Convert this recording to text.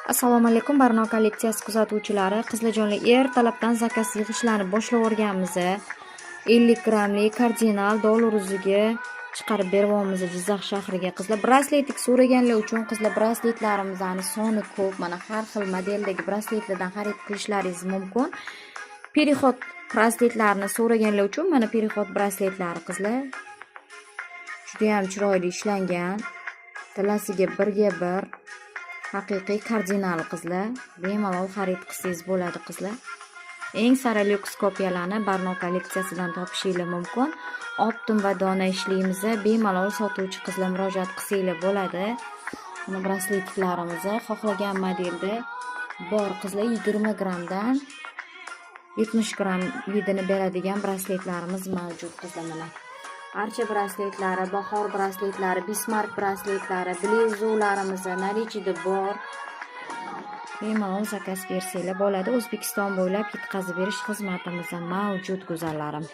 Assalomu alaykum, Barno kolleksiyasi kuzatuvchilari. Qizlajonli ertalabdan zakaz yig'ishlarni boshlaverganmiz. 50 grammlik kardinal dollar uziga chiqarib beryapmiz Jizzax shahriga. Qizlar brasletlik so'raganlar uchun qizlar brasletlarimizni soni ko'p. Mana har xil modeldagi brasletlardan xarid qilishlaringiz mumkin. Perixod brasletlarni so'raganlar uchun mana perixod brasletlari qizlar. Juda ham chiroyli ishlangan. Talasiga 1 haqiqiy kardinal qizlar. Bemalol xarid qilsangiz bo'ladi qizlar. Eng sara lyuks kopiyalarni Barno kolleksiyasidan topishingiz mumkin. Optim va dona ishlaymiz. Bemalol sotuvchi qizlar murojaat qilsanglar bo'ladi. Mana brasletlarimiz xohlagan modelda bor qizlar. 20 grammdan 70 gramm vidini beradigan brasletlarimiz mavjud qizlar. Mana archa brasletlari, bahor brasletlari, bismark brasletlari, bluzlarimiz narichida bor. Bemalol zakaz bersanglar bo'ladi. O'zbekiston bo'ylab yetkazib berish xizmatimiz mavjud go'zallarim.